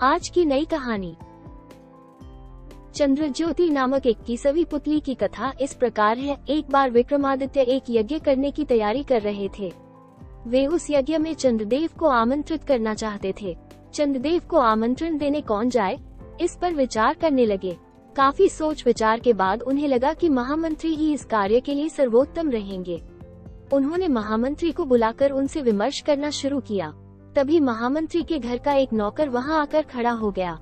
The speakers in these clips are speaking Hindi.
आज की नई कहानी। चंद्रज्योति नामक 21वीं पुतली की कथा इस प्रकार है। एक बार विक्रमादित्य एक यज्ञ करने की तैयारी कर रहे थे। वे उस यज्ञ में चंद्रदेव को आमंत्रित करना चाहते थे। चंद्रदेव को आमंत्रण देने कौन जाए, इस पर विचार करने लगे। काफी सोच विचार के बाद उन्हें लगा कि महामंत्री ही इस कार्य के लिए सर्वोत्तम रहेंगे। उन्होंने महामंत्री को बुलाकर उनसे विमर्श करना शुरू किया। तभी महामंत्री के घर का एक नौकर वहां आकर खड़ा हो गया।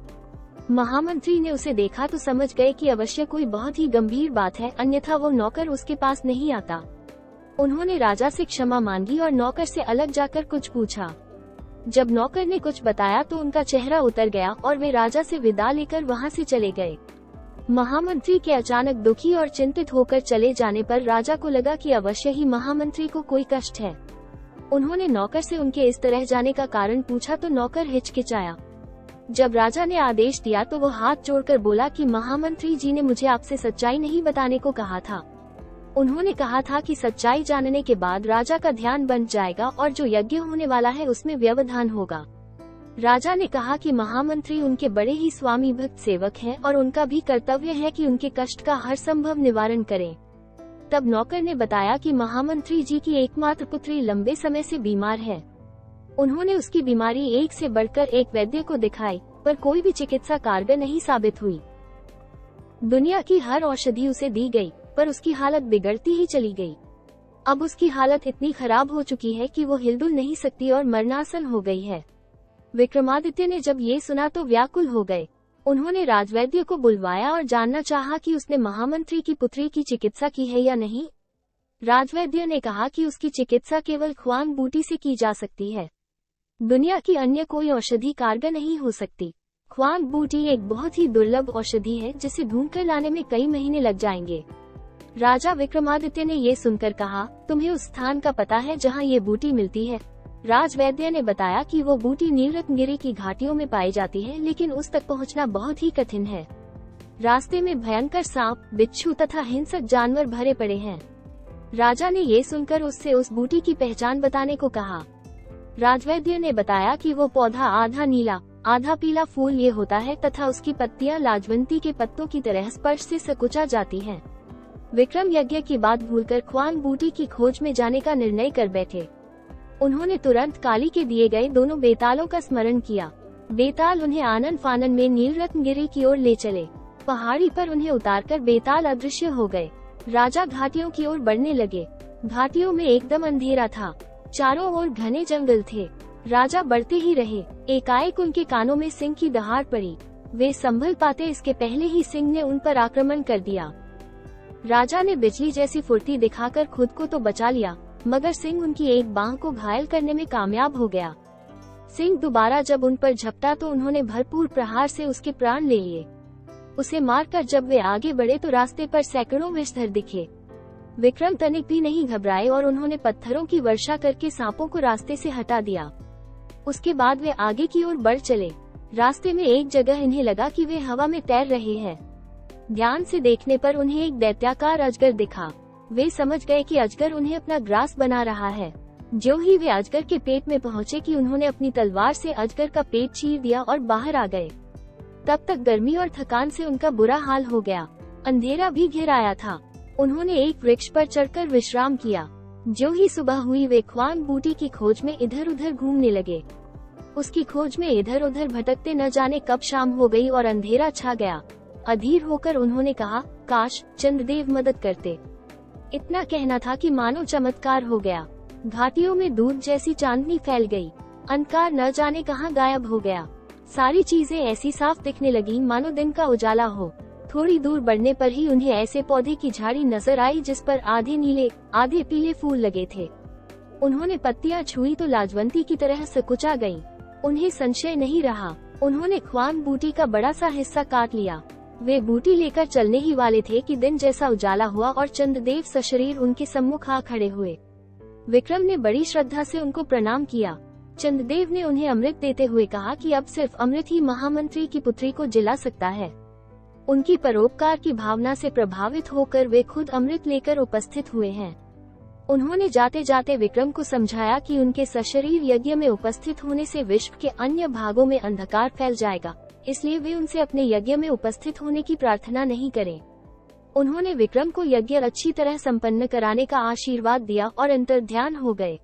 महामंत्री ने उसे देखा तो समझ गए कि अवश्य कोई बहुत ही गंभीर बात है, अन्यथा वो नौकर उसके पास नहीं आता। उन्होंने राजा से क्षमा मांगी और नौकर से अलग जाकर कुछ पूछा। जब नौकर ने कुछ बताया तो उनका चेहरा उतर गया और वे राजा से विदा लेकर वहां से चले गए। महामंत्री के अचानक दुखी और चिंतित होकर चले जाने पर राजा को लगा कि अवश्य ही महामंत्री को कोई कष्ट है। उन्होंने नौकर से उनके इस तरह जाने का कारण पूछा तो नौकर हिचकिचाया। जब राजा ने आदेश दिया तो वो हाथ जोड़कर बोला कि महामंत्री जी ने मुझे आपसे सच्चाई नहीं बताने को कहा था। उन्होंने कहा था कि सच्चाई जानने के बाद राजा का ध्यान बन जाएगा और जो यज्ञ होने वाला है उसमें व्यवधान होगा। राजा ने कहा कि महामंत्री उनके बड़े ही स्वामी भक्त सेवक हैं और उनका भी कर्तव्य है कि उनके कष्ट का हर संभव निवारण करें। तब नौकर ने बताया कि महामंत्री जी की एकमात्र पुत्री लंबे समय से बीमार है। उन्होंने उसकी बीमारी एक से बढ़कर एक वैद्य को दिखाई, पर कोई भी चिकित्सा कारगर नहीं साबित हुई। दुनिया की हर औषधि उसे दी गई, पर उसकी हालत बिगड़ती ही चली गई। अब उसकी हालत इतनी खराब हो चुकी है कि वो हिलडुल नहीं सकती और मरणासन हो गई है। विक्रमादित्य ने जब ये सुना तो व्याकुल हो गए। उन्होंने राजवैद्य को बुलवाया और जानना चाहा कि उसने महामंत्री की पुत्री की चिकित्सा की है या नहीं। राजवैद्य ने कहा कि उसकी चिकित्सा केवल ख्वांग बूटी से की जा सकती है। दुनिया की अन्य कोई औषधि कारगर नहीं हो सकती। ख्वांग बूटी एक बहुत ही दुर्लभ औषधि है जिसे ढूंढकर लाने में कई महीने लग जाएंगे। राजा विक्रमादित्य ने ये सुनकर कहा, तुम्हें उस स्थान का पता है जहाँ ये बूटी मिलती है? राजवैद्य ने बताया कि वो बूटी नीलरत्नगिरी की घाटियों में पाई जाती है, लेकिन उस तक पहुंचना बहुत ही कठिन है। रास्ते में भयंकर सांप, बिच्छू तथा हिंसक जानवर भरे पड़े हैं। राजा ने ये सुनकर उससे उस बूटी की पहचान बताने को कहा। राजवैद्य ने बताया कि वो पौधा आधा नीला आधा पीला फूल ये होता है तथा उसकी पत्तियां लाजवंती के पत्तों की तरह स्पर्श से सकुचा जाती हैं। विक्रम यज्ञ की बात भूलकर ख्वांग बूटी की खोज में जाने का निर्णय कर बैठे। उन्होंने तुरंत काली के दिए गए दोनों बेतालों का स्मरण किया। बेताल उन्हें आनन फानन में नीलरत्नगिरी की ओर ले चले। पहाड़ी पर उन्हें उतारकर बेताल अदृश्य हो गए। राजा घाटियों की ओर बढ़ने लगे। घाटियों में एकदम अंधेरा था, चारों ओर घने जंगल थे। राजा बढ़ते ही रहे। एकाएक उनके कानों में सिंह की दहाड़ पड़ी। वे संभल पाते इसके पहले ही सिंह ने उन पर आक्रमण कर दिया। राजा ने बिजली जैसी फुर्ती दिखाकर खुद को तो बचा लिया, मगर सिंह उनकी एक बांह को घायल करने में कामयाब हो गया। सिंह दोबारा जब उन पर झपटा तो उन्होंने भरपूर प्रहार से उसके प्राण ले लिए। उसे मारकर जब वे आगे बढ़े तो रास्ते पर सैकड़ों विषधर दिखे। विक्रम तनिक भी नहीं घबराए और उन्होंने पत्थरों की वर्षा करके सांपों को रास्ते से हटा दिया। उसके बाद वे आगे की ओर बढ़ चले। रास्ते में एक जगह इन्हें लगा कि वे हवा में तैर रहे हैं। ध्यान से देखने पर उन्हें एक दैत्याकार अजगर दिखा। वे समझ गए कि अजगर उन्हें अपना ग्रास बना रहा है। जो ही वे अजगर के पेट में पहुंचे कि उन्होंने अपनी तलवार से अजगर का पेट चीर दिया और बाहर आ गए। तब तक गर्मी और थकान से उनका बुरा हाल हो गया। अंधेरा भी घिर आया था। उन्होंने एक वृक्ष पर चढ़कर विश्राम किया। जो ही सुबह हुई वे ख्वांग बूटी की खोज में इधर उधर घूमने लगे। उसकी खोज में इधर उधर भटकते न जाने कब शाम हो गई और अंधेरा छा गया। अधीर होकर उन्होंने कहा, काश चंद्रदेव मदद करते। इतना कहना था कि मानो चमत्कार हो गया। घाटियों में दूध जैसी चांदनी फैल गई। अंधकार न जाने कहां गायब हो गया। सारी चीजें ऐसी साफ दिखने लगी मानो दिन का उजाला हो। थोड़ी दूर बढ़ने पर ही उन्हें ऐसे पौधे की झाड़ी नजर आई जिस पर आधे नीले आधे पीले फूल लगे थे। उन्होंने पत्तियां छुई तो लाजवंती की तरह सकुचा गईं। उन्हें संशय नहीं रहा। उन्होंने ख्वांग बूटी का बड़ा सा हिस्सा काट लिया। वे बूटी लेकर चलने ही वाले थे कि दिन जैसा उजाला हुआ और चंद्रदेव सशरीर उनके सम्मुख आ खड़े हुए। विक्रम ने बड़ी श्रद्धा से उनको प्रणाम किया। चंद्रदेव ने उन्हें अमृत देते हुए कहा कि अब सिर्फ अमृत ही महामंत्री की पुत्री को जिला सकता है। उनकी परोपकार की भावना से प्रभावित होकर वे खुद अमृत लेकर उपस्थित हुए हैं। उन्होंने जाते जाते विक्रम को समझाया कि उनके सशरीर यज्ञ में उपस्थित होने से विश्व के अन्य भागों में अंधकार फैल जाएगा, इसलिए वे उनसे अपने यज्ञ में उपस्थित होने की प्रार्थना नहीं करें। उन्होंने विक्रम को यज्ञ अच्छी तरह संपन्न कराने का आशीर्वाद दिया और अंतर्ध्यान हो गए।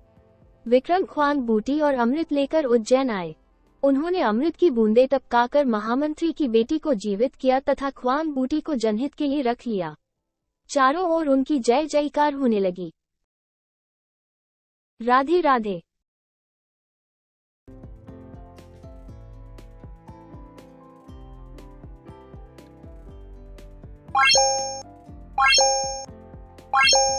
विक्रम ख्वान बूटी और अमृत लेकर उज्जैन आए। उन्होंने अमृत की बूंदें टपकाकर महामंत्री की बेटी को जीवित किया तथा ख्वान बूटी को जनहित के लिए रख लिया। चारों ओर उनकी जय जयकार होने लगी। राधे राधे। What?